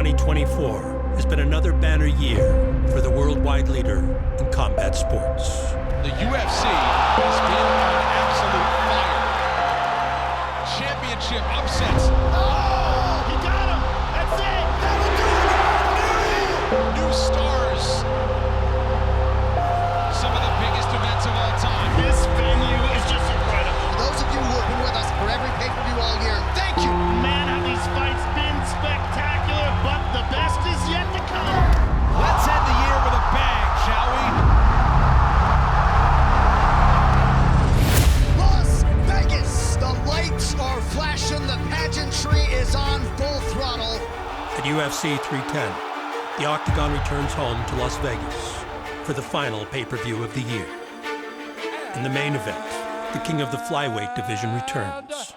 2024 has been another banner year for the worldwide leader in combat sports. The UFC has been on absolute fire. Championship upsets. Oh, he got him. That's it. That'll do it. New stars. Some of the biggest events of all time. This venue is just incredible. For those of you who have been with us for every pay-per-view all year, thank you. Man, have these fights been spectacular, but the best is yet to come. Let's end the year with a bang, shall we? Las Vegas, the lights are flashing, the pageantry is on full throttle. At UFC 310, the Octagon returns home to Las Vegas for the final pay-per-view of the year. In the main event, the king of the flyweight division returns.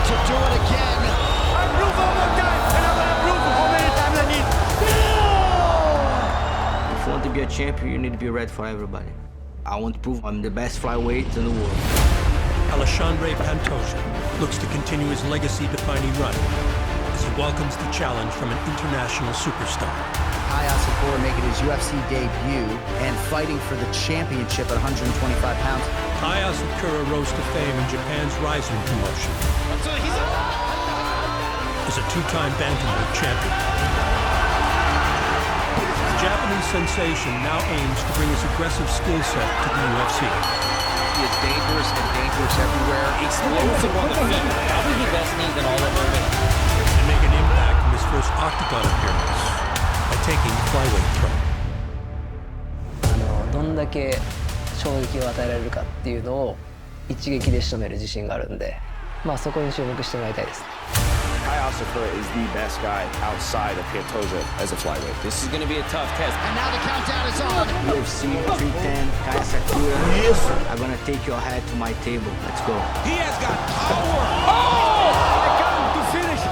To do it again. If you want to be a champion, you need to be ready for everybody. I want to prove I'm the best flyweight in the world. Alexandre Pantoja looks to continue his legacy-defining run as he welcomes the challenge from an international superstar. Asakura making his UFC debut and fighting for the championship at 125 pounds. Asakura rose to fame in Japan's Rising promotion. As a two-time bantamweight champion. The Japanese sensation now aims to bring his aggressive skill set to the UFC. He is dangerous and dangerous everywhere. Explosive on the feet. Probably the best knee than all of them. And make an impact in his first Octagon appearance by taking the flyweight throne. どんだけ衝撃を与えられるかっていうのを一撃で仕留める自信があるんで、そこに注目してもらいたいです。Asakura is the best guy outside of Pantoja as a flyweight. This is going to be a tough test. And now the countdown is on. UFC 310, Asakura. I'm gonna take your head to my table. Let's go. He has got power. To finish.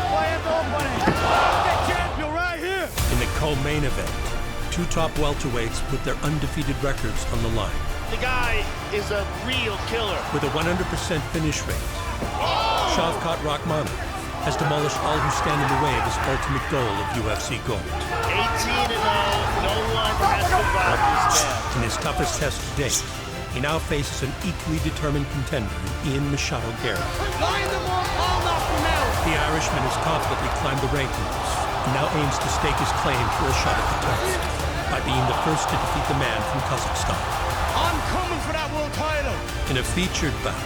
Champion right here. In the co-main event, two top welterweights put their undefeated records on the line. The guy is a real killer. With a 100% finish rate, Shavkat Rakhmonov has demolished all who stand in the way of his ultimate goal of UFC gold. 18-0, no longer has survived this man. In his toughest test to date, he now faces an equally determined contender in Ian Machato Garrett. The Irishman has confidently climbed the rankings and now aims to stake his claim for a shot at the test by being the first to defeat the man from Kazakhstan. I'm coming for that world title. In a featured bout,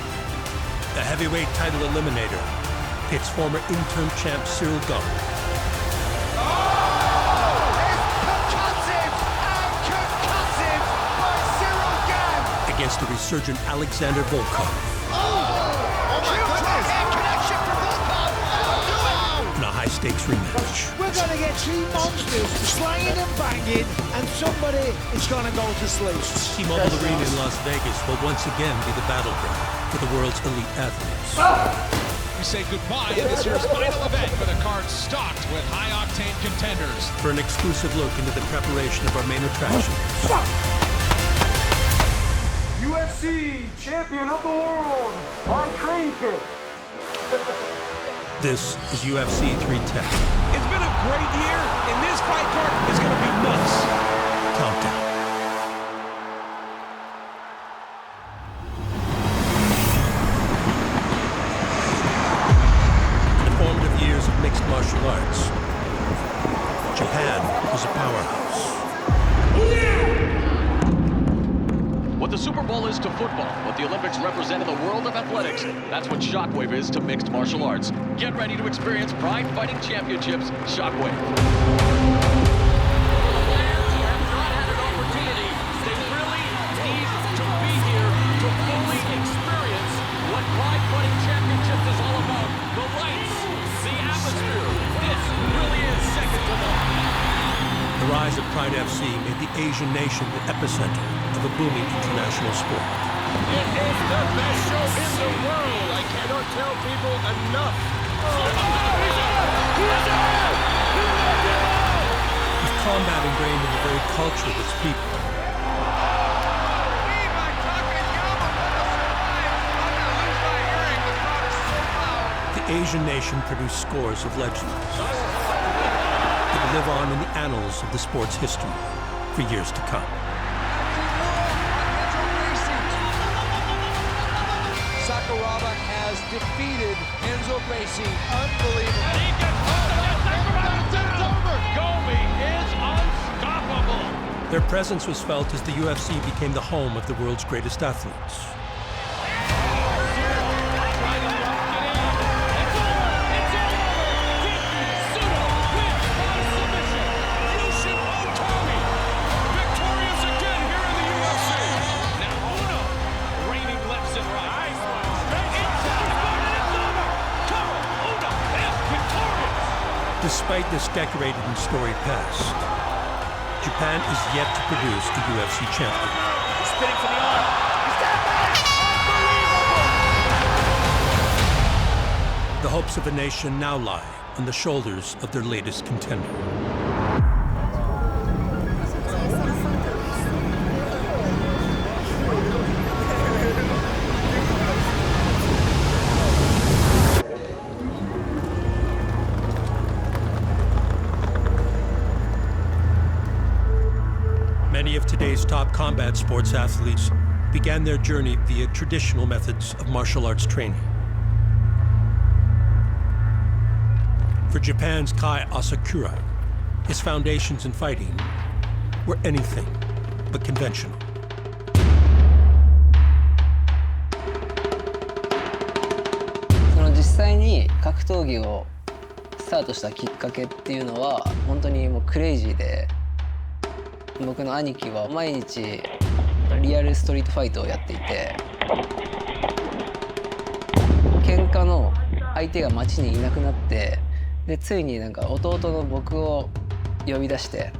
the heavyweight title eliminator pits former interim champ Cyril Gane against the resurgent Alexander Volkov. In a high-stakes rematch. We're going to get two monsters slaying and banging, and somebody is going to go to sleep. T-Mobile Arena in Las Vegas will once again be the battleground for the world's elite athletes. We say goodbye to this year's final event with a card stocked with high-octane contenders. For an exclusive look into the preparation of our main attraction. UFC champion of the world on Train Kick. This is UFC 310. It's been a great year, and this fight card is going to be nuts. Countdown. In the formative years of mixed martial arts, Japan was a powerhouse. What the Super Bowl is to football, what the Olympics represent in the world of athletics, that's what Shockwave is to mixed martial arts. Get ready to experience Pride Fighting Championships Shockwave. The rise of Pride FC made the Asian nation the epicenter of a booming international sport. It is the best show in the world. I cannot tell people enough. With combat ingrained in the very culture of its people, Asian nation produced scores of legends that will live on in the annals of the sport's history for years to come. Sakuraba has defeated Enzo Gracie. Unbelievable. And he gets caught against Sakuraba. It's over. Gomi is unstoppable. Their presence was felt as the UFC became the home of the world's greatest athletes. Despite this decorated and storied past, Japan is yet to produce a UFC champion. Spinning for the arm. The hopes of a nation now lie on the shoulders of their latest contender. Many of today's top combat sports athletes began their journey via traditional methods of martial arts training. For Japan's Kai Asakura, his foundations in fighting were anything but conventional. So 実際に格闘技をスタートしたきっかけっていうのは本当にもうクレイジーで、僕の兄貴は毎日リアルストリートファイトをやっていて、喧嘩の相手が街にいなくなって、でついになんか弟の僕を呼び出して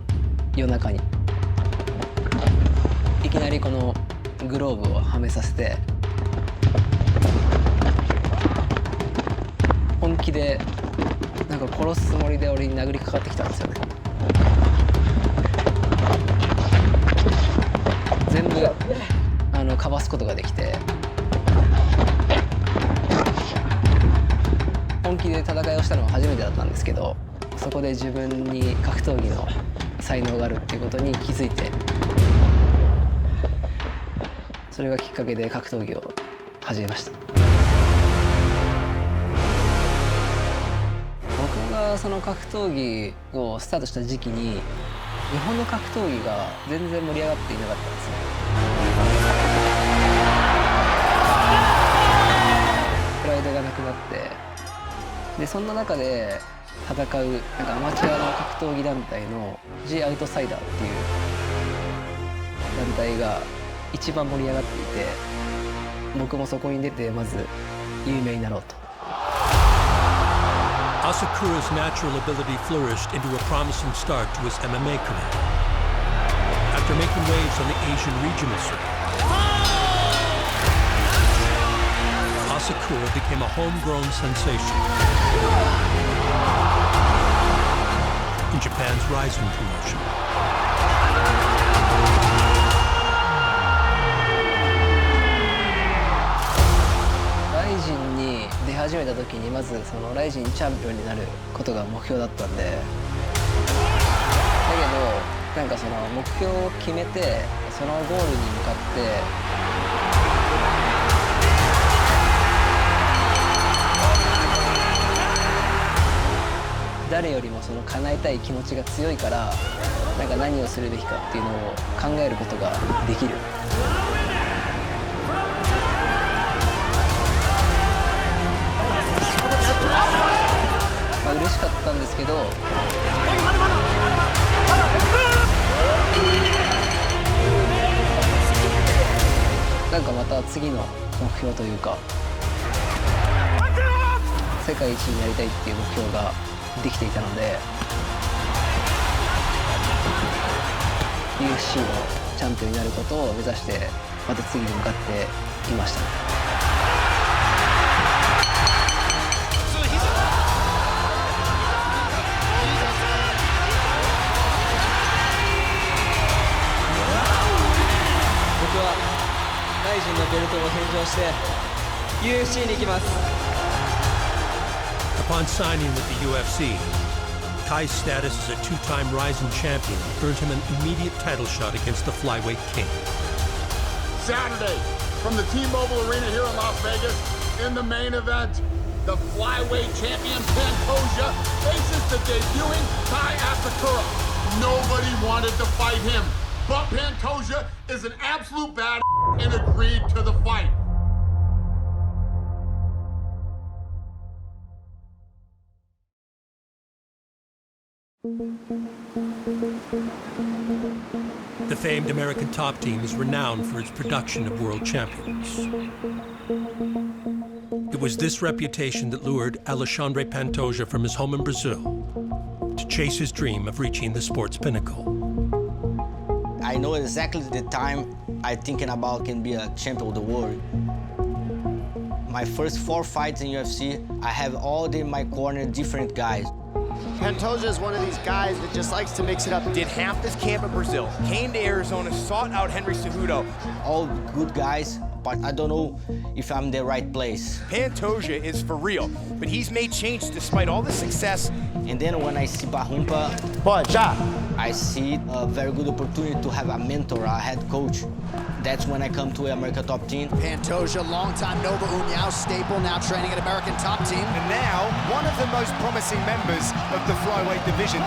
夜中にいきなりこのグローブをはめさせて、本気でなんか殺すつもりで俺に殴りかかってきたんですよね。全部かばすことができて、本気で戦いをしたのは初めてだったんですけど、そこで自分に格闘技の才能があるっていうことに気づいて、それがきっかけで格闘技を始めました。僕がその格闘技をスタートした時期に日本の格闘技が全然盛り上がっていなかったんですね。プライドがなくなって、でそんな中で戦うなんかアマチュアの格闘技団体のジ・アウトサイダーっていう団体が一番盛り上がっていて、僕もそこに出てまず有名になろうと。Asakura's natural ability flourished into a promising start to his MMA career. After making waves on the Asian regional circuit, Asakura became a homegrown sensation in Japan's rising promotion. RIZIN に出始めた時にまずその RIZIN チャンピオンになることが目標だったんで、だけどなんかその目標を決めてそのゴールに向かって誰よりもその叶えたい気持ちが強いから、なんか何をするべきかっていうのを考えることができる。嬉しかったんですけど、なんかまた次の目標というか、世界一になりたいっていう目標ができていたので、 UFC のチャンピオンになることを目指してまた次に向かっていました。僕はRIZINのベルトを返上して UFC に行きます。Upon signing with the UFC, Kai's status as a two-time Rising champion earned him an immediate title shot against the flyweight king. Saturday, from the T-Mobile Arena here in Las Vegas, in the main event, the flyweight champion Pantoja faces the debuting Kai Asakura. Nobody wanted to fight him, but Pantoja is an absolute badass and agreed to the fight. The famed American Top Team is renowned for its production of world champions. It was this reputation that lured Alexandre Pantoja from his home in Brazil to chase his dream of reaching the sport's pinnacle. I know exactly the time I'm thinking about can be a champion of the world. My first 4 fights in UFC, I have all in my corner different guys. Pantoja is one of these guys that just likes to mix it up. Did half this camp in Brazil, came to Arizona, sought out Henry Cejudo. All good guys, but I don't know if I'm in the right place. Pantoja is for real, but he's made change despite all the success. And then when I see Barrumpa, I see a very good opportunity to have a mentor, a head coach. That's when I come to American Top Team. Pantoja, longtime Nova União staple, now training at American Top Team. And now, one of the most promising members of the flyweight division.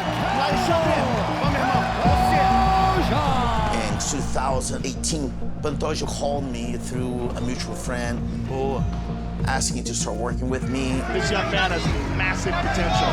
In 2018, Pantoja called me through a mutual friend who asking to start working with me. This young man has massive potential.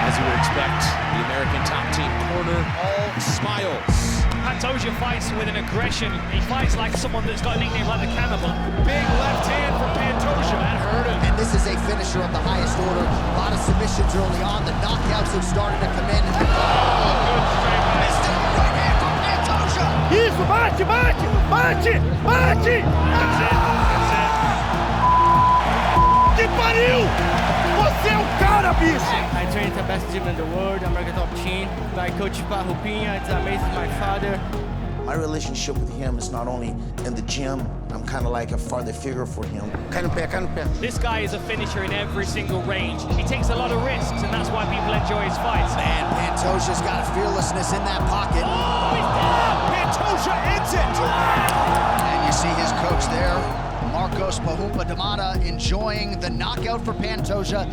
As you would expect, the American Top Team corner all smiles. Pantoja fights with an aggression. He fights like someone that's got a nickname like the Cannibal. Big left hand from Pantoja. That hurt him. And this is a finisher of the highest order. A lot of submissions early on. The knockouts have started to come in. Oh, good straight right. Right hand from Pantoja. Isso, bate, bate, bate, bate! That's it. That's it. Que pariu! Você é o cara, bicho! I train at the best gym in the world, American Top Team. I coach Parrupinha, it's amazing, my father. My relationship with him is not only in the gym, I'm kind of like a father figure for him. This guy is a finisher in every single range. He takes a lot of risks, and that's why people enjoy his fights. Man, Pantoja's got a fearlessness in that pocket. Oh, he's down! Pantoja ends it! And you see his coach there, Marcos Pahumpa Damata, enjoying the knockout for Pantoja.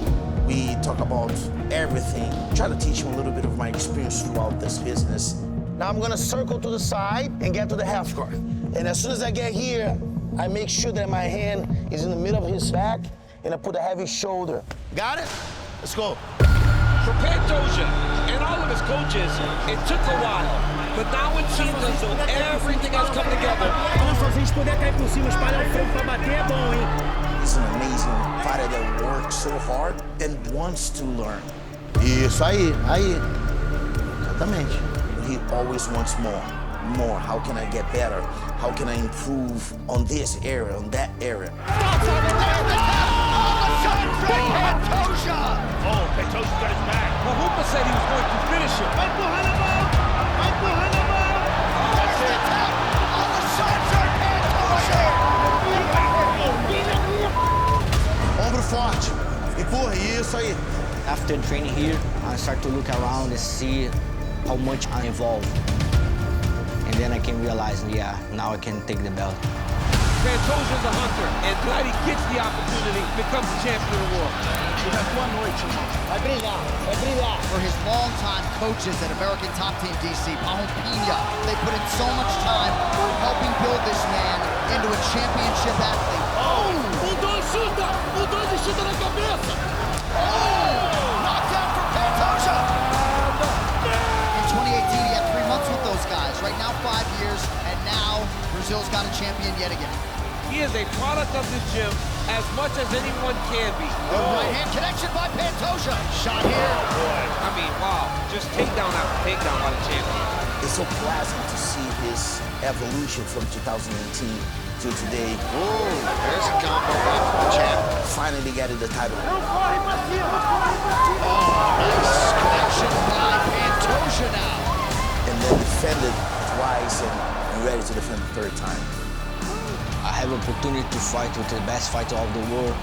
We talk about everything. Try to teach him a little bit of my experience throughout this business. Now I'm gonna circle to the side and get to the half guard. And as soon as I get here, I make sure that my hand is in the middle of his back and I put a heavy shoulder. Got it? Let's go. For Pantoja and all of his coaches, it took a while. But now it seems as though everything has come together. He's an amazing fighter that works so hard and wants to learn. Isso aí. Exatamente. He always wants more. How can I get better? How can I improve on this area, on that area? Pantoja! Oh, Pantoja's got his back. Pahumpa said he was going to finish him. That's it. Ombro forte. Empurra, isso aí. After training here, I start to look around and see how much I'm involved. And then I can realize, yeah, now I can take the belt. Pantoja's a hunter, and glad he gets the opportunity to become the champion of the world. For his longtime coaches at American Top Team DC, Parrupinha, they put in so much time helping build this man into a championship athlete. Chuta na cabeça! Knockdown for Pantoja! In 2018, he had 3 months with those guys. Right now, 5 years, and now Brazil's got a champion yet again. He is a product of this gym as much as anyone can be. Right hand connection by Pantoja. Shot here. I mean, wow. Just takedown after takedown by the champion. It's so pleasant to see his evolution from 2018 to today. Oh, there's a combo right from the champ. Finally getting the title. Oh, nice connection by Pantoja now. And then defended twice and ready to defend the third time. I have opportunity to fight with the best fighter of the world.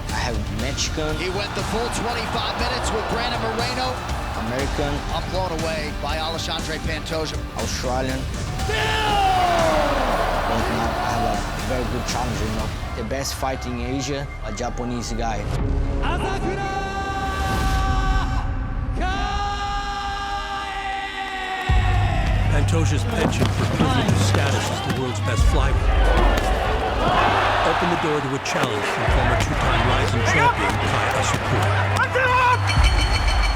I have Mexican. He went the full 25 minutes with Brandon Moreno. American. I'm blown away by Alexandre Pantoja. Australian. But now I have a very good challenger, you know. The best fighter in Asia, a Japanese guy. Pantoja's penchant for proving his status as the world's best flyweight opened the door to a challenge from former two-time rising champion Asakura.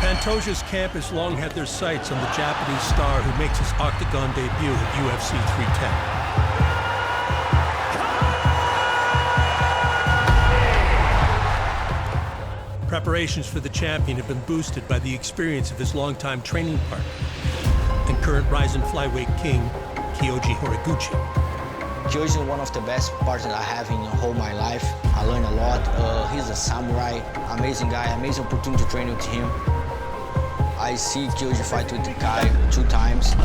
Pantoja's camp has long had their sights on the Japanese star who makes his octagon debut at UFC 310. Preparations for the champion have been boosted by the experience of his longtime training partner and current rising flyweight king, Kyoji Horiguchi. Kyoji is one of the best partners I have in whole my life. I learned a lot. He's a samurai, amazing guy, amazing opportunity to train with him. I see Kyoji fight with Kai 2 times.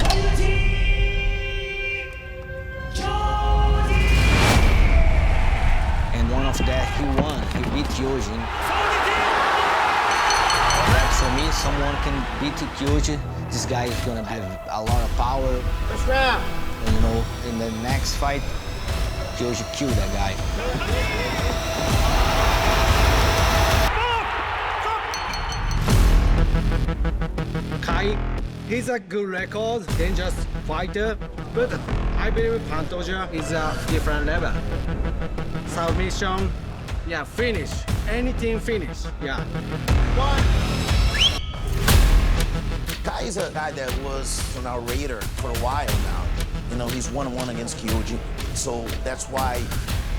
And one of that, he won. He beat Kyoji. Like for me, someone can beat Kyoji. This guy is gonna have a lot of power. First round. And, you know, in the next fight, Kyoji killed that guy. Kai, he's a good record, dangerous fighter, but I believe Pantoja is a different level. Submission, yeah, finish, anything finish, yeah. Kai is a guy that was on our radar for a while now. You know, he's 1-on-1 against Kyoji, so that's why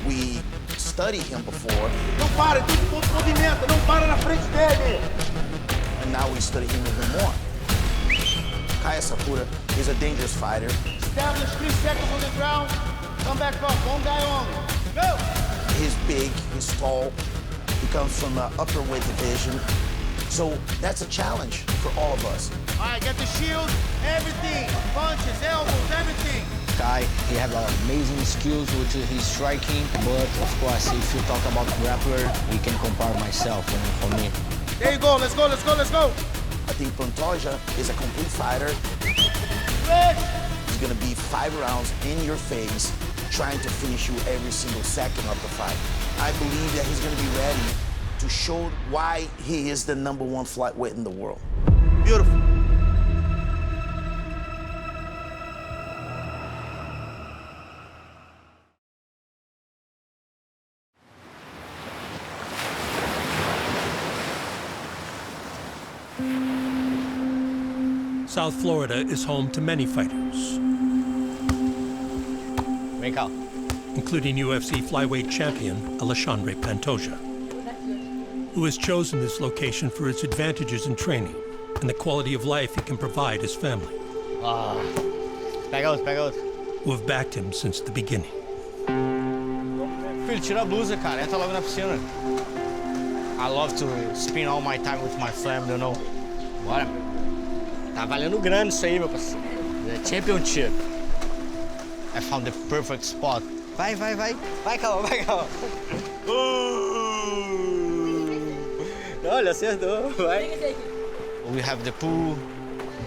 we studied him before. Não para, tem movimento, não para na frente dele. And now we study him even more. Kai Asakura is a dangerous fighter. Establish 3 seconds on the ground. Come back up, one guy on. Go! He's big, he's tall. He comes from the upper weight division. So that's a challenge for all of us. All right, get the shield, everything. Punches, elbows, everything. Kai, he has amazing skills with his striking, but of course, if you talk about grappler, we can compare myself for me. There you go, let's go, let's go, let's go. I think Pantoja is a complete fighter. He's gonna be 5 rounds in your face, trying to finish you every single second of the fight. I believe that he's gonna be ready to show why he is the #1 flyweight in the world. Beautiful. South Florida is home to many fighters, including UFC flyweight champion Alexandre Pantoja, who has chosen this location for its advantages in training and the quality of life he can provide his family, who have backed him since the beginning. Filho, tira a blusa, cara. Entra logo na piscina. I love to spend all my time with my family, you know. Bora. Tá valendo grande isso aí, meu parceiro. The championship. I found the perfect spot. Vai, vai, vai. Vai, calma, vai, calma. Olha, acertou. Vai. We have the pool,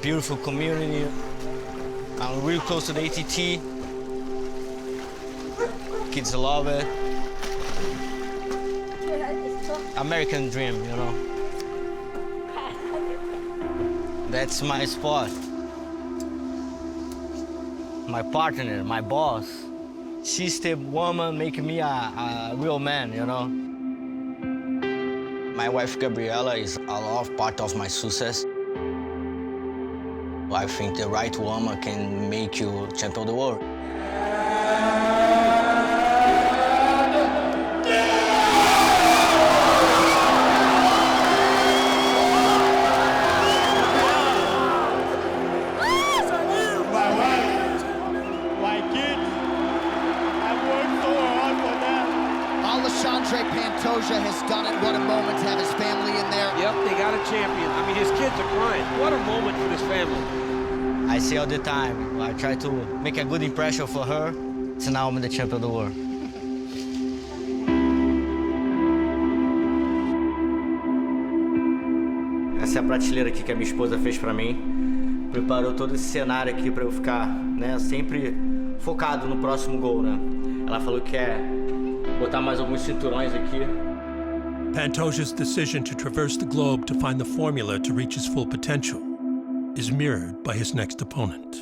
beautiful community. I'm really close to the ATT. Kids love it. American dream, you know. That's my spot. My partner, my boss. She's the woman making me a real man, you know. My wife, Gabriela, is a lot of part of my success. I think the right woman can make you champion of the world. Pantoja has done it. What a moment to have his family in there. Yep, they got a champion. I mean, his kids are crying. What a moment for this family. I see all the time. I try to make a good impression for her. So now I'm the champion of the world. Essa é a prateleira aqui que a minha esposa fez para mim. Preparou todo esse cenário aqui para eu ficar, né, sempre focado no próximo gol, né? Ela falou que quer botar mais alguns cinturões aqui. Pantoja's decision to traverse the globe to find the formula to reach his full potential is mirrored by his next opponent.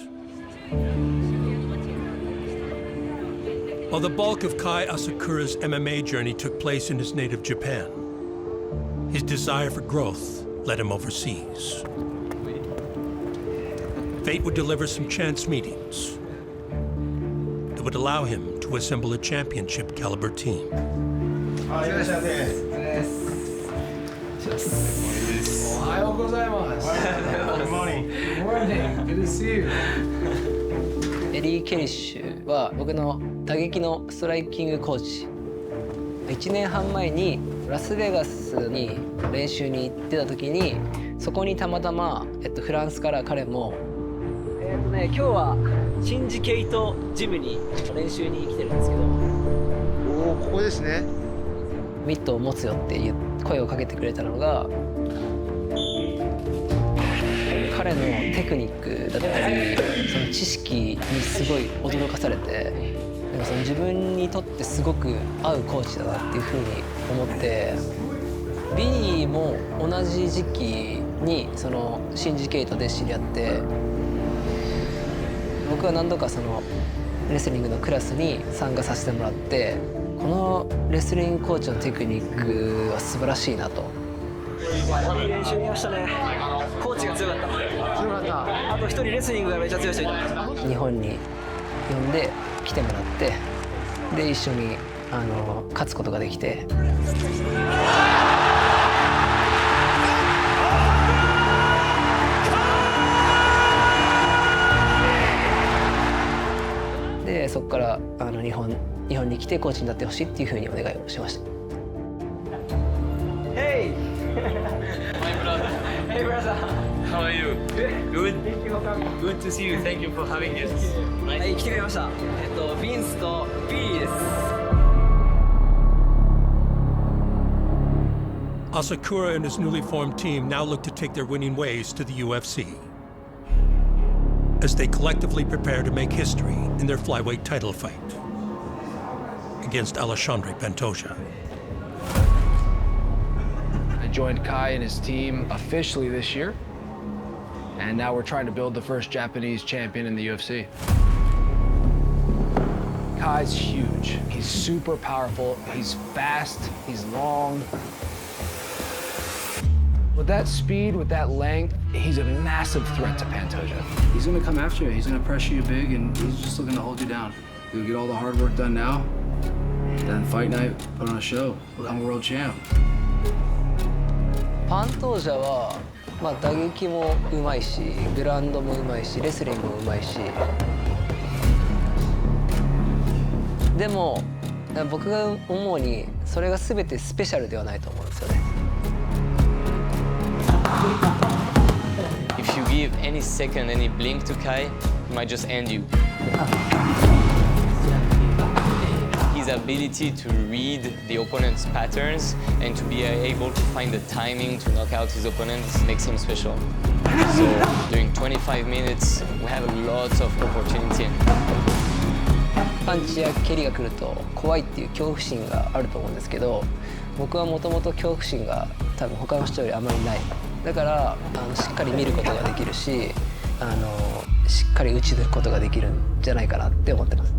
While the bulk of Kai Asakura's MMA journey took place in his native Japan, his desire for growth led him overseas. Fate would deliver some chance meetings that would allow him to assemble a championship caliber team. Good morning. Good morning. Good to see you. エリー・ケリッシュは僕の打撃のストライキングコーチ。1年半前にラスベガスに練習に行ってた時に、そこにたまたま、フランスから彼も今日はシンジケイトジムに練習に来てるんですけど、おお、ここですね。ミットを持つよっていう声をかけてくれたのが、彼のテクニックだったりその知識にすごい驚かされて、なんかその自分にとってすごく合うコーチだなっていうふうに思って、ビリーも同じ時期にそのシンジケイトで知り合って、僕は何度かそのレスリングのクラスに参加させてもらって、このレスリングコーチのテクニックは素晴らしいなと。いい練習見ましたね。コーチが強かった。強かった。あと一人レスリングがめっちゃ強い人いた。日本に呼んで来てもらって、で一緒に勝つことができて。でそこから日本に来てコーチになってほしいっていうふうにお願いをしました。Hey! Hey brother! How are you? Good? Good to see you. Thank you for having us. はい、来てくれました。ビンスとビリーです。Asakura and his newly formed team now look to take their winning ways to the UFC as they collectively prepare to make history in their flyweight title fight against Alexandre Pantoja. I joined Kai and his team officially this year, and now we're trying to build the first Japanese champion in the UFC. Kai's huge. He's super powerful. He's fast. He's long. With that speed, with that length, he's a massive threat to Pantoja. He's going to come after you. He's going to pressure you big, and he's just looking to hold you down. He'll get all the hard work done now. Then fight night, put on a show, become a world champ. パントージャは、打撃もうまいし、グラウンドもうまいし、レスリングもうまいし。でも僕が思うにそれが全てスペシャルではないと思うんですよね。If you give any second, any blink to Kai, he might just end you. His ability to read the opponent's patterns and to be able to find the timing to knock out his opponents makes him special. So during 25 minutes, we have lots of opportunity. パンチや蹴りが来ると怖いっていう恐怖心があると思うんですけど、僕はもともと恐怖心が多分他の人よりあまりない。だからしっかり見ることができるし、しっかり打ち抜くことができるんじゃないかなって思ってます。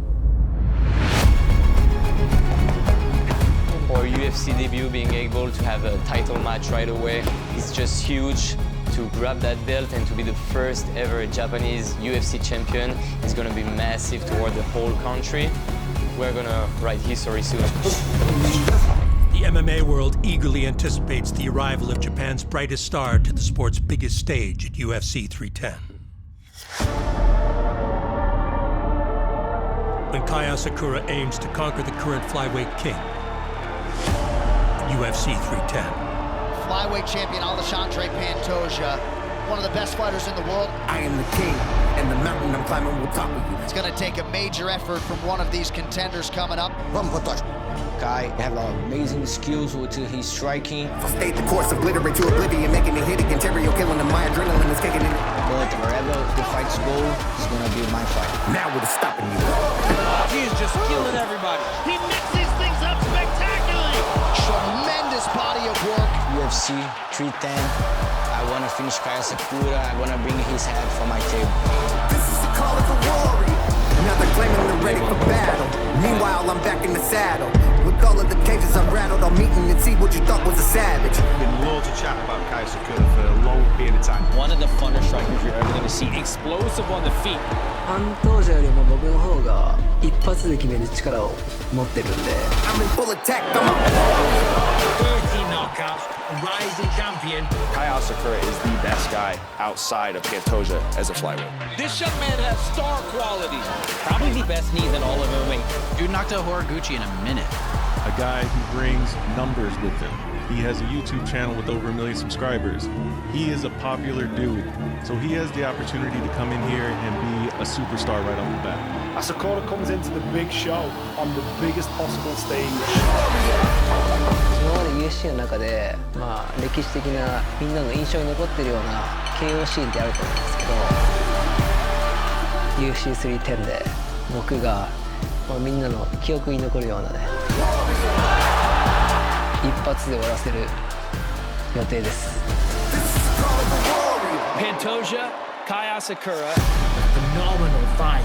For UFC debut, being able to have a title match right away is just huge. To grab that belt and to be the first ever Japanese UFC champion is going to be massive toward the whole country. We're going to write history soon. The MMA world eagerly anticipates the arrival of Japan's brightest star to the sport's biggest stage at UFC 310. When Kai Asakura aims to conquer the current flyweight king, UFC 310. Flyweight champion Alexandre Pantoja one of the best fighters in the world. I am the king, and the mountain I'm climbing will topple you. It's going to take a major effort from one of these contenders coming up. Kai have amazing skills with his striking. I'll stay the course, obliterate to oblivion, making it hit again, Terrio killing him, my adrenaline is kicking in. But wherever the fights go, it's gonna be my fight. Now what is stopping you? He is just killing everybody. He mixes things up spectacularly. Tremendous body of work. UFC 310. I wanna finish Kai Sakura. I wanna bring his head from my table. This is the call of the warrior. Now they're claiming they're ready for battle. Meanwhile, I'm back in the saddle. With all of the cages I've rattled, I'm meeting and see what you thought was a savage. Been loads of chat about Kai Sakura for a long period of time. One of the funner strikers you're ever going to see. Explosive on the feet. パントージャよりも僕の方が一発で決める力を持ってるんで。I'm in full attack, come on. 30 knockouts, a rising champion. Kai Sakura is the best guy outside of Pantoja as a flyweight. This young man has star qualities. Probably the best knees in all of MMA. Dude knocked out Horiguchi in a minute. A guy who brings numbers with him. He has a YouTube channel with over 1 million subscribers. He is a popular dude, so he has the opportunity to come in here and be a superstar right off the bat. Asakura comes into the big show on the biggest possible stage. 今まで UFC の中で、歴史的なみんなの印象に残ってるような KO シーンってあると思うんですけど UFC310 で僕が、みんなの記憶に残るようなね一発で終わらせる予定です。Pantoja, Kai Asakura. Phenomenal fight.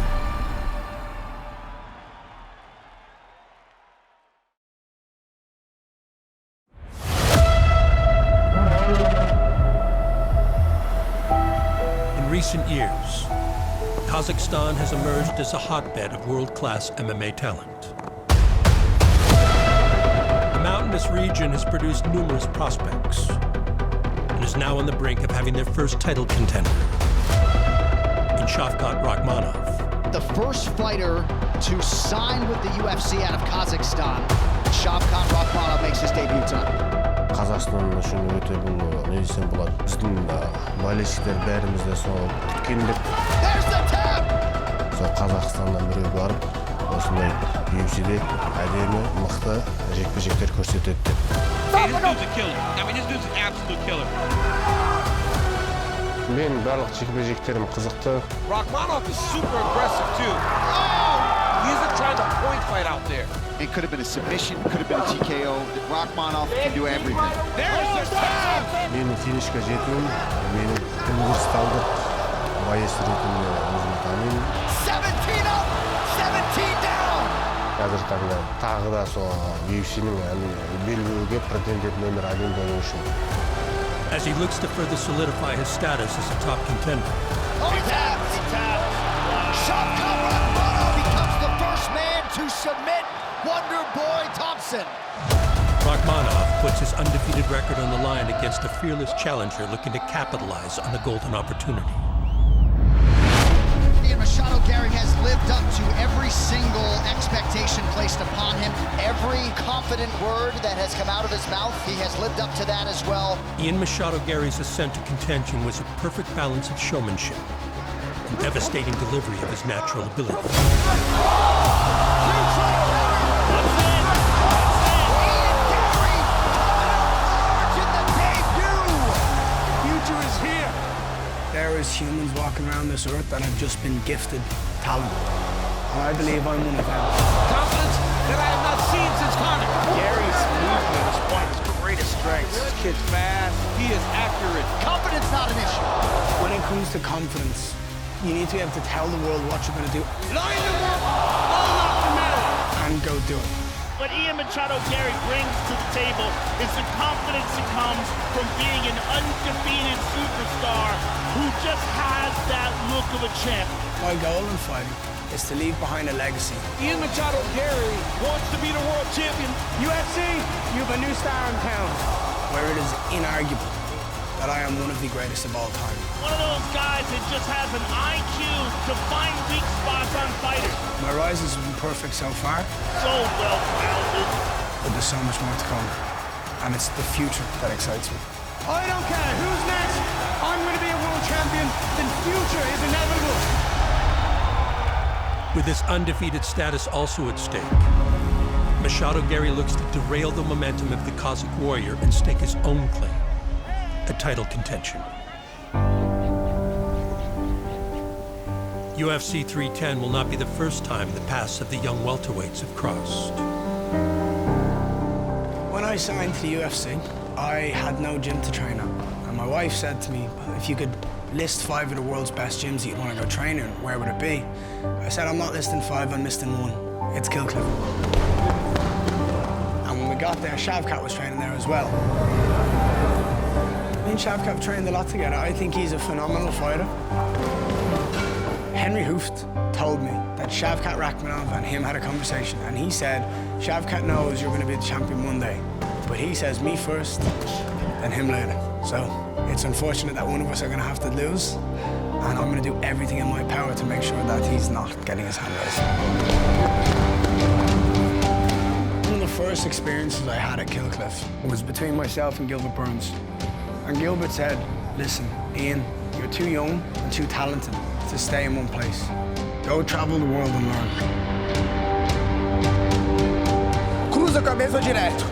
In recent years, Kazakhstan has emerged as a hotbed of world-class MMA talent. The mountainous region has produced numerous prospects and is now on the brink of having their first title contender in Shavkat Rakhmonov. The first fighter to sign with the UFC out of Kazakhstan, Shavkat Rakhmonov makes his debut tonight. Қазақстан үшін өте бұл не десем болады, біздің болельщиктер бәріміз де сол күткендік. Сол Қазақстаннан біреу барып, осындай UFC-де әдемі, мықты жекпе-жектер көрсетеді деп. Hey, this dude's a killer. I mean, this dude's an absolute killer. Мен барлық жекпе-жектерім қызықты. Rakhmonov is super aggressive too. Oh! He isn't trying to point fight out there. It could have been a submission, could have been a TKO. Rakhmonov can do everything. There's the tap! Менің финишке жетуім, менің университалды байес ретінде өзім танимын. 17 up, 17 down. Қазір таңда тағы да сол UFC-ның белбеуге претендент номер 1 болу үшін. As he looks to further solidify his status as a top contender. Oh, he tapped! He tapped! Shavkat Rakhmonov becomes the first man to submit Wonder Boy Thompson. Rakhmonov puts his undefeated record on the line against a fearless challenger looking to capitalize on the golden opportunity. Machado's Gary has lived up to every single expectation placed upon him. Every confident word that has come out of his mouth, he has lived up to that as well. Ian Machado Gary's ascent to contention was a perfect balance of showmanship and devastating delivery of his natural ability. Future is here. There is humans walking around this earth that have just been gifted talent. And I believe I'm one of them. Confidence that I have not seen since Conor. Gary's movement is one of his greatest strengths. This kid's fast. He is accurate. Confidence not an issue. When it comes to confidence, you need to be able to tell the world what you're going to do. Line the world, all not the matter. And go do it. What Ian Machado Gary brings to the table is the confidence that comes from being an undefeated superstar who just has that look of a champ. My goal in fighting is to leave behind a legacy. Ian Machado Gary wants to be the world champion. UFC, you have a new star in town. Where it is inarguable that I am one of the greatest of all time. One of those guys that just has an IQ to find weak spots on fighters. My rise has been perfect so far. So well-founded. But there's so much more to come. And it's the future that excites me. I don't care who's next. I'm going to be a world champion, then future is inevitable. With this undefeated status also at stake, Machado Gary looks to derail the momentum of the Cossack warrior and stake his own claim at title contention. UFC 310 will not be the first time the paths of the young welterweights have crossed. When I signed to the UFC, I had no gym to train at. And my wife said to me, if you could list 5 of the world's best gyms that you'd want to go train in, where would it be? I said, I'm not listing 5, I'm listing 1. It's Killcliff. And when we got there, Shavkat was training there as well. Me and Shavkat trained a lot together. I think he's a phenomenal fighter. Henry Hooft told me that Shavkat Rakhmonov and him had a conversation, and he said, Shavkat knows you're going to be the champion one day, but he says me first, then him later. So it's unfortunate that one of us are going to have to lose, and I'm going to do everything in my power to make sure that he's not getting his hand raised. One of the first experiences I had at Killcliff was between myself and Gilbert Burns. And Gilbert said, listen, Ian, you're too young and too talented to stay in one place. Go travel the world and learn. Cruza a cabeça direto.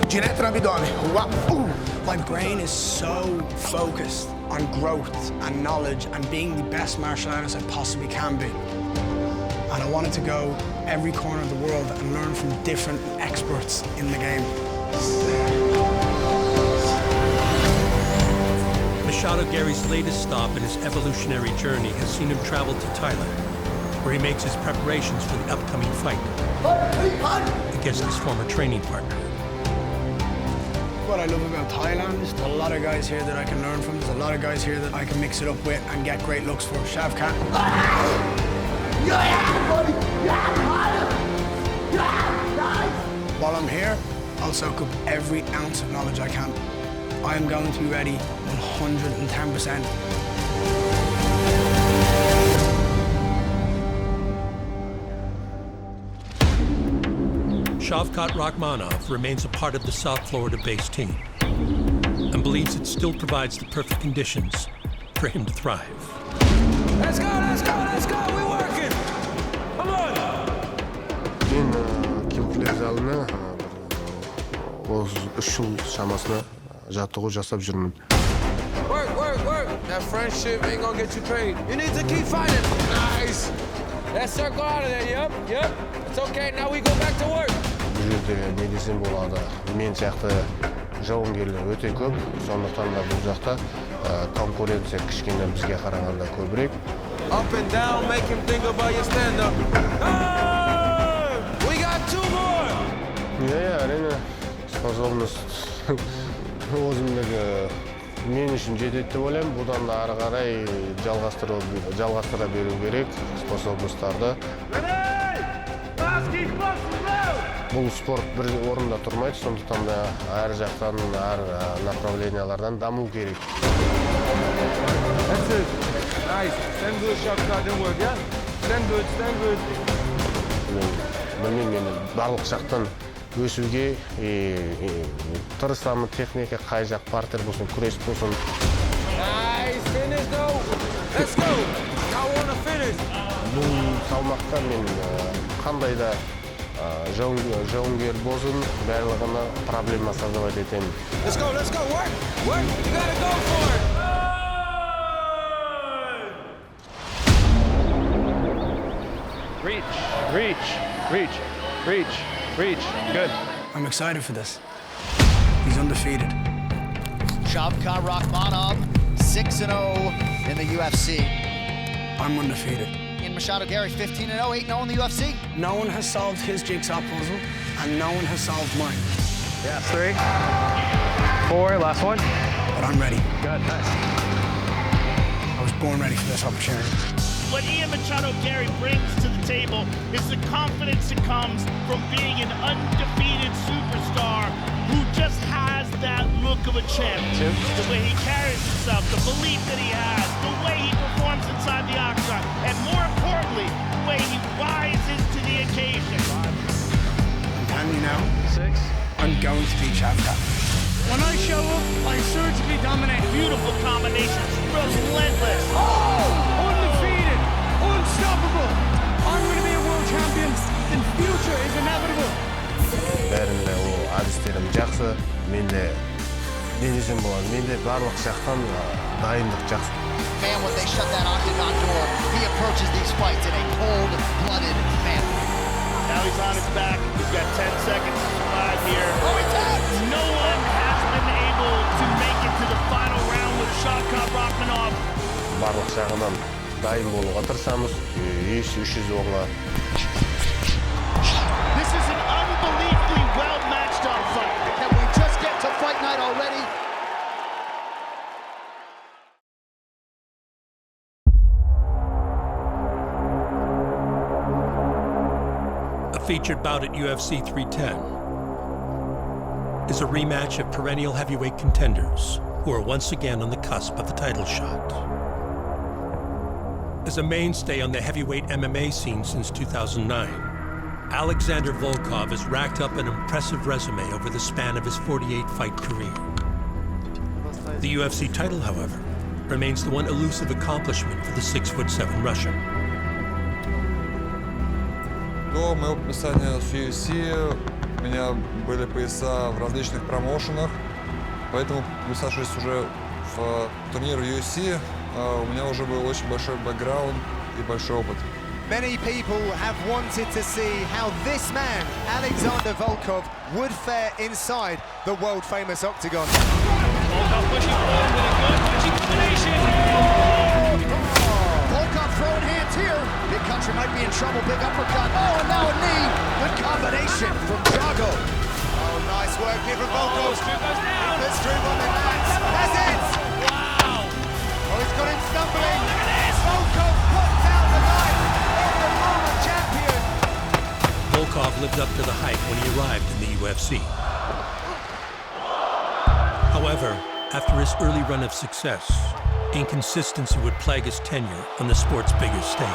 Direto no abdômen. My brain is so focused on growth and knowledge and being the best martial artist I possibly can be. And I wanted to go every corner of the world and learn from different experts in the game. Machado Gary's latest stop in his evolutionary journey has seen him travel to Thailand, where he makes his preparations for the upcoming fight against his former training partner. What I love about Thailand is there's a lot of guys here that I can learn from. There's a lot of guys here that I can mix it up with and get great looks for. Shavkat. While I'm here, I'll soak up every ounce of knowledge I can. I am going to be ready 110%. Shavkat Rakhmonov remains a part of the South Florida-based team and believes it still provides the perfect conditions for him to thrive. Let's go, let's go, let's go, we're working! Come on! Мен Killcliff залына 3 жыл шамасына жаттығу жасап жүрмін. Work! That friendship ain't gonna get you paid. You need to keep fighting. Nice! Let's circle out of there, yep. It's okay, now we go back to work. Бұл жерде не десем болады, мен сияқты жауынгерлер өте көп, сондықтан да бұл жақта конкуренция кішкене бізге қарағанда көбірек. Up and down, make him think about your stand-up. Hey! We got 2 more! әрине, способность өзімдегі мен үшін жетеді деп ойлаймын. Бұдан да ары қарай жалғастыра беру керек способностьтарды. Бұл спорт бір орында тұрмайды, сондықтан да әр жақтан, әр направлениялардан даму керек. That's it. Nice. Stand good, Shavkat, don't work, yeah? Stand good. Мен барлық жақтан өсуге тырысамын, техника қай жақ партер болсын, күрес болсын. Nice finish though. Let's go. I want to finish. Бұл салмақта мен қандай да жауынгер болсын, барлығына проблема создавать етемін. Let's go. Work. You gotta go for it. Reach. Good. I'm excited for this. He's undefeated. Shavkat Rakhmonov, 6-0 in the UFC. I'm undefeated. Ian Machado Gary, 15-0, 8-0 in the UFC. No one has solved his jigsaw puzzle, and no one has solved mine. Yeah, 3, 4, last one. But I'm ready. Good, nice. I was born ready for this opportunity. What Ian Machado Gary brings to the table is the confidence that comes from being an undefeated superstar who just has that look of a champ. The way he carries himself, the belief that he has, the way he performs inside the octagon, and more importantly, the way he rises to the occasion. I'm telling you now, 6. I'm going to beat Shavkat. When I show up, I surgically dominate. Beautiful combinations, relentless. Oh! Undefeated, unstoppable. I'm going to be a world champion. The future is inevitable. Бәрінде ол әдістерім жақсы, менде денесім болады, менде барлық жақтан дайындық жақсы. Man, when they shut that octagon door, he approaches these fights in a cold-blooded manner. Now he's on his back. He's got 10 seconds to survive here. Oh, he tapped! No one has been able to make it to the final round with Shavkat Rakhmonov. Барлық жағынан дайын болуға тырысамыз, еш 300 оңға. This is an unbelievably well-matched up fight. Can we just get to fight night already? A featured bout at UFC 310 is a rematch of perennial heavyweight contenders who are once again on the cusp of the title shot. As a mainstay on the heavyweight MMA scene since 2009, Alexander Volkov has racked up an impressive resume over the span of his 48-fight career. The UFC title, however, remains the one elusive accomplishment for the 6'7" Russian. До моего подписания с UFC у меня были пояса в различных промоушенах, поэтому подписавшись уже в турнир UFC, у меня уже был очень большой бэкграунд и большой опыт. Many people have wanted to see how this man, Alexander Volkov, would fare inside the world-famous octagon. Volkov pushing forward with a good punching combination. Volkov throwing hands here. Big Country might be in trouble. Big uppercut. Oh, and now a knee. Good combination from Drago. Oh, nice work here from Volkov. Drew goes down. Let's Drew on the mat. That's it. Wow. Oh, he's got him stumbling. Oh, look at this. Volkov puts out the knife of the former champion. Volkov lived up to the hype when he arrived in the UFC. However, after his early run of success, inconsistency would plague his tenure on the sport's biggest stage.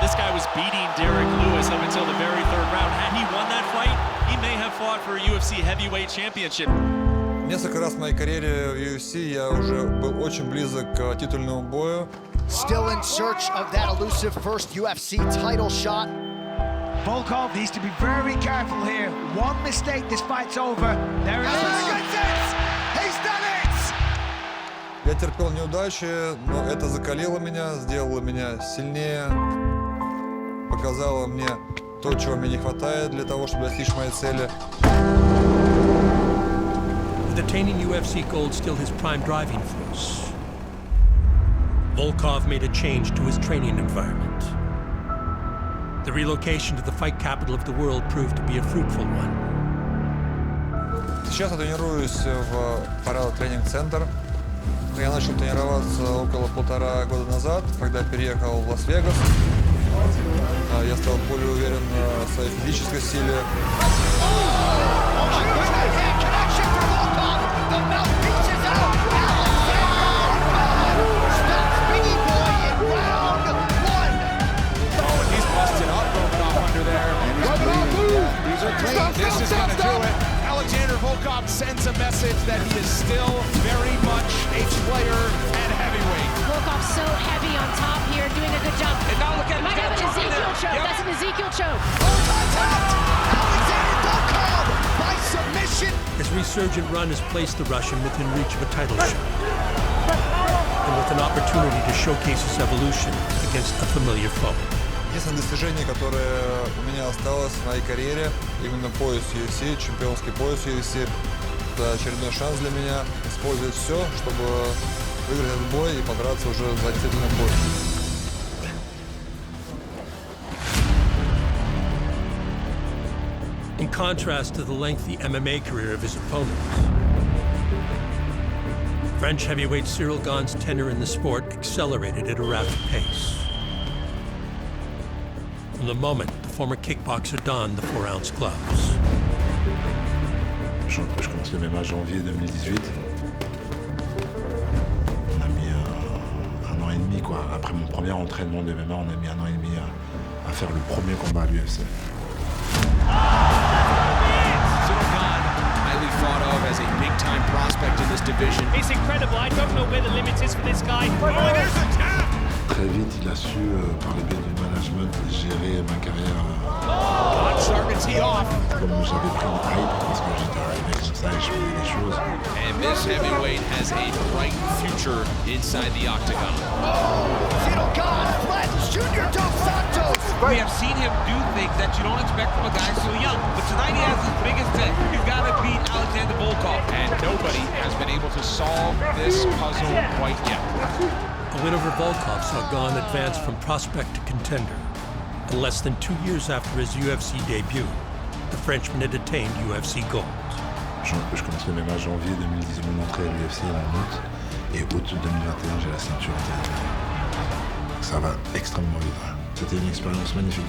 This guy was beating Derek Lewis up until the very third round. Had he won that fight, he may have fought for a UFC heavyweight championship. Несколько раз в моей карьере в UFC я уже был очень близок к титульному бою. Still in search of that elusive first UFC title shot. Volkov needs to be very careful here. One mistake, this fight's over. There it is. He's done it! Я терпел неудачи, но это закалило меня, сделало меня сильнее, показало мне то, чего мне не хватает для того, чтобы достичь моей цели. With attaining UFC gold still his prime driving force, Volkov made a change to his training environment. The relocation to the fight capital of the world proved to be a fruitful one. Сейчас я тренируюсь в Парадо тренинг-центр. Я начал тренироваться около 1,5 года назад, когда переехал в Лас-Вегас. Я стал более уверен в своей физической силе. Alexander Volkov sends a message that he is still very much a player at heavyweight. Volkov's so heavy on top here, doing a good job. And now look at him. Might have an Ezekiel choke. Yep. That's an Ezekiel choke. Alexander Volkov by submission. His resurgent run has placed the Russian within reach of a title shot, and with an opportunity to showcase his evolution against a familiar foe. Единственное достижение, которое у меня осталось в моей карьере, именно пояс UFC, чемпионский пояс UFC. Это очередной шанс для меня использовать все, чтобы выиграть этот бой и подраться уже за титульный бой. In contrast to the lengthy MMA career of his opponent, French heavyweight Cyril Gane's tenure in the sport accelerated at a rapid pace. From the moment the former kickboxer donned the 4-ounce gloves. Je commence le MMA en janvier 2018. On a mis un an et demi, quoi. Après mon premier entraînement de MMA, on a mis un an et demi à faire le premier combat à l'UFC. Cyril Gane, highly thought of as a big-time prospect in this division. It's incredible. I don't know where the limit is for this guy. Oh, there's a tap! Très vite, il a su, par le biais du management, gérer ma carrière. Starting to tee off. Comme j'avais pris une hype, parce que j'étais arrivé comme ça et je faisais des choses. And this heavyweight has a bright future inside the octagon. Zero God, Flash Jr. Dos Santos. We have seen him do things that you don't expect from a guy so young. But tonight he has his biggest test. He's got to beat Alexander Volkov. And nobody has been able to solve this puzzle quite yet. A win over Volkov saw Gane advance from prospect to contender. And less than 2 years after his UFC debut, the Frenchman had attained UFC gold. Je commence le MMA janvier 2010, mon entrée à l'UFC en août. Et août 2021, j'ai la ceinture internationale. Ça va extrêmement vite. C'était une expérience magnifique.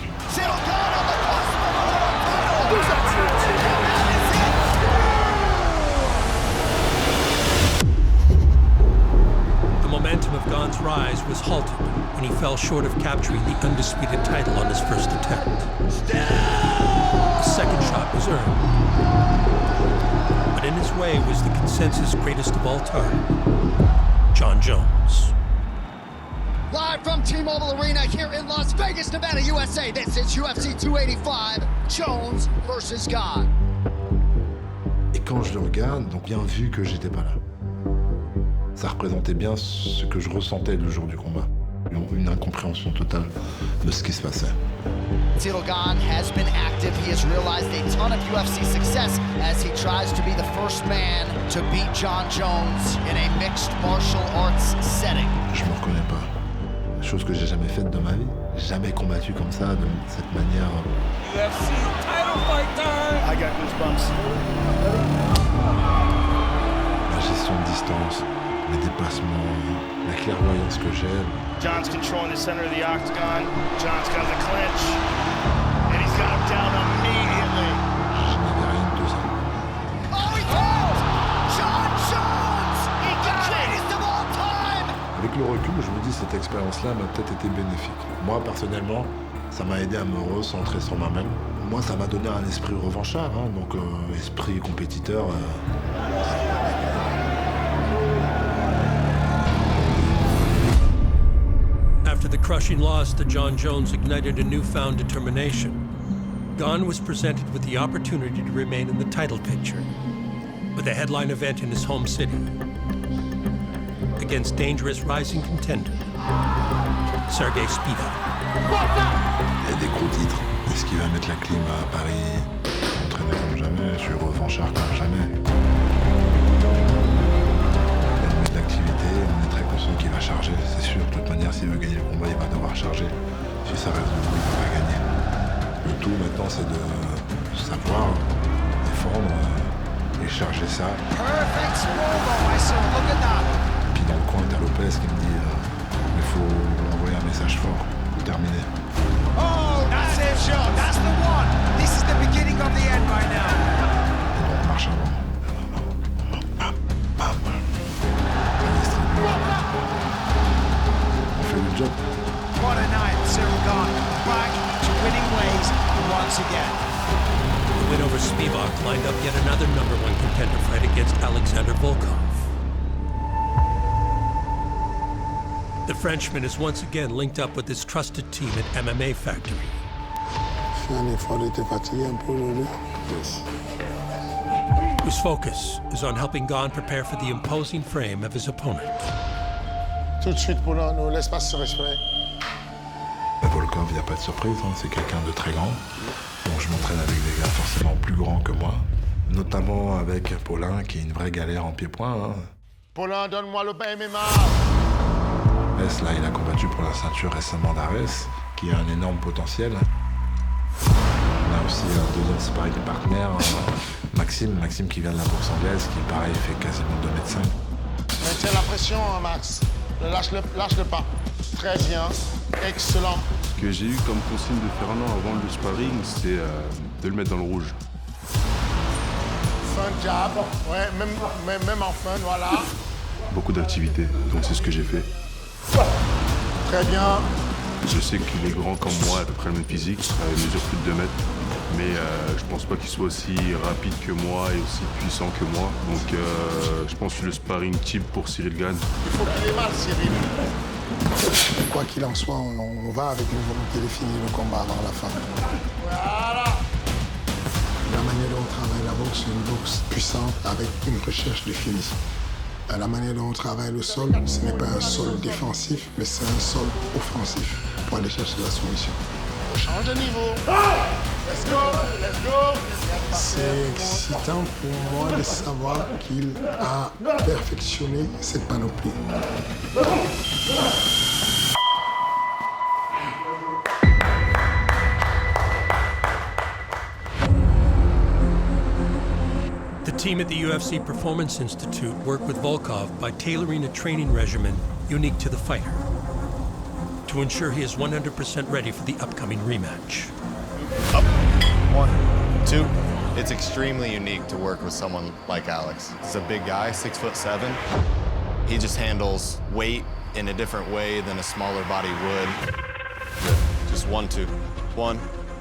The momentum of Gane's rise was halted when he fell short of capturing the undisputed title on his first attempt. The second shot was earned, but in his way was the consensus greatest of all time, Jon Jones. Live from T-Mobile Arena here in Las Vegas, Nevada, USA. This is UFC 285, Jones versus Gane. Et quand je le regarde, donc bien vu que j'étais pas là. Ça représentait bien ce que je ressentais le jour du combat. Une incompréhension totale de ce qui se passait. Ciryl Gane has been active. He has realized a ton of UFC success as he tries to be the first man to beat Jon Jones in a mixed martial arts setting. Je me reconnais pas. Chose que j'ai jamais faite de ma vie. Jamais combattu comme ça, de cette manière. UFC title fight time! I got goosebumps. La gestion de distance, les déplacements, la clairvoyance que j'ai. John's controlling the center of the octagon. John's got the clinch. And he's got him down immediately. Je n'avais rien de tout ça. Oh, he falls! Jon Jones! He got greatest of all time! Avec le recul, je me dis cette expérience-là m'a peut-être été bénéfique. Moi, personnellement, ça m'a aidé à me recentrer sur moi-même. Moi, ça m'a donné un esprit revanchard, hein, donc esprit compétiteur. After the crushing loss to Jon Jones ignited a newfound determination, Gane was presented with the opportunity to remain in the title picture with a headline event in his home city against dangerous rising contender Sergey Spivak. Il y a des gros titres. Est-ce qu'il va mettre la clim à Paris? Entraîné comme jamais, je suis revanchard comme jamais. L'activité, on est très conscient qu'il va charger, c'est sûr. De toute manière, s'il veut gagner le combat, il va devoir charger. Si ça reste debout, il ne va pas gagner. Le tout maintenant, c'est de savoir défendre et charger ça. Puis dans le coin, t'as Lopez qui me dit il faut envoyer un message fort pour terminer. Oh, that's it, Joe. That's the one. This is the beginning of the end right now. Et donc, on marche avant. On fait le job. What a night, Ciryl Gane. Back to winning ways once again. The win over Spivak lined up yet another #1 contender fight against Alexander Volkov. The Frenchman is once again linked up with his trusted team at MMA Factory. Whose focus is on helping Gane prepare for the imposing frame of his opponent. Tout de suite, Poulain, nous laisse pas se respirer. Volkov, il n'y a pas de surprise, hein, c'est quelqu'un de très grand. Donc je m'entraîne avec des gars forcément plus grands que moi. Notamment avec Paulin, qui est une vraie galère en pied-point. Hein. Poulain, donne-moi le MMA. Là, il a combattu pour la ceinture récemment d'Ares, qui a un énorme potentiel. On a aussi un deuxième sparring partner, Maxime qui vient de la bourse anglaise, qui pareil fait quasiment 2,5 m. Maintiens la pression, hein, Max. Lâche le pas. Très bien, excellent. Ce que j'ai eu comme consigne de Fernand avant le sparring, c'est de le mettre dans le rouge. Fun jab, ouais, même en fun, voilà. Beaucoup d'activités, donc c'est ce que j'ai fait. Très bien. Je sais qu'il est grand comme moi, à peu près le même physique, il mesure plus de 2 mètres. Mais je pense pas qu'il soit aussi rapide que moi et aussi puissant que moi. Donc je pense que le sparring type pour Cyril gagne. Il faut qu'il ait mal, Cyril. Quoi qu'il en soit, on va avec une volonté de finir le combat avant la fin. Voilà. La manière dont on travaille la boxe, c'est une boxe puissante avec une recherche de finition. La manière dont on travaille le sol, ce n'est pas un sol défensif, mais c'est un sol offensif pour aller chercher la soumission. Change de niveau. Let's go, let's go. C'est excitant pour moi de savoir qu'il a perfectionné cette panoplie. The team at the UFC Performance Institute worked with Volkov by tailoring a training regimen unique to the fighter to ensure he is 100% ready for the upcoming rematch. Up. 1, 2. It's extremely unique to work with someone like Alex. He's a big guy, 6'7". He just handles weight in a different way than a smaller body would. Good. Just 1, 2. 1,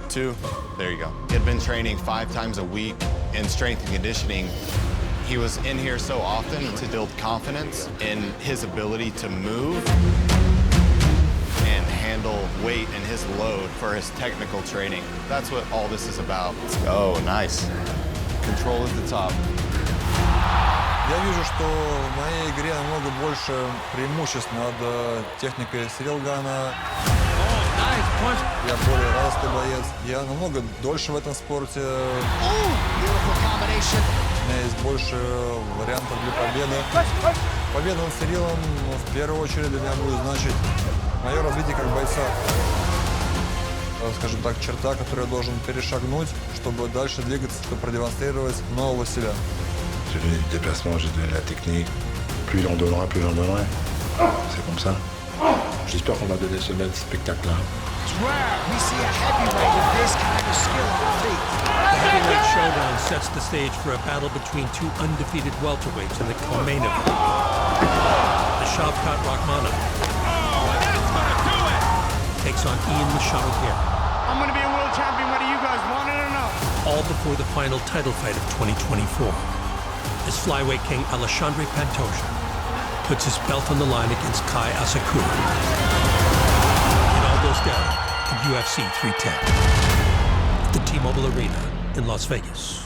2. There you go. He had been training 5 times a week in strength and conditioning. He was in here so often to build confidence in his ability to move and handle weight and his load for his technical training. That's what all this is about. Oh, nice. Control at the top. Я вижу, что в моей игре намного больше преимуществ над техникой Сирилгана. Я более развитый боец. Я намного дольше в этом спорте. У меня есть больше вариантов для победы. Победа над Сирилом в первую очередь для меня будет значить мое развитие как бойца. Скажем так, черта, которую я должен перешагнуть, чтобы дальше двигаться, чтобы продемонстрировать нового себя. J'ai donné du déplacement, j'ai donné la technique. Plus il en donnera, plus j'en donnerai. C'est comme ça. J'espère qu'on va donner ce même spectacle-là. The heavyweight showdown sets the stage for a battle between 2 undefeated welterweights in the co-main event. The Shavkat Rakhmonov takes on Ian Machado Garrett. I'm going to be a world champion whether you guys want it or not. All before the final title fight of 2024, as flyweight king Alexandre Pantoja puts his belt on the line against Kai Asakura. It all goes down in UFC 310 at the T-Mobile Arena in Las Vegas.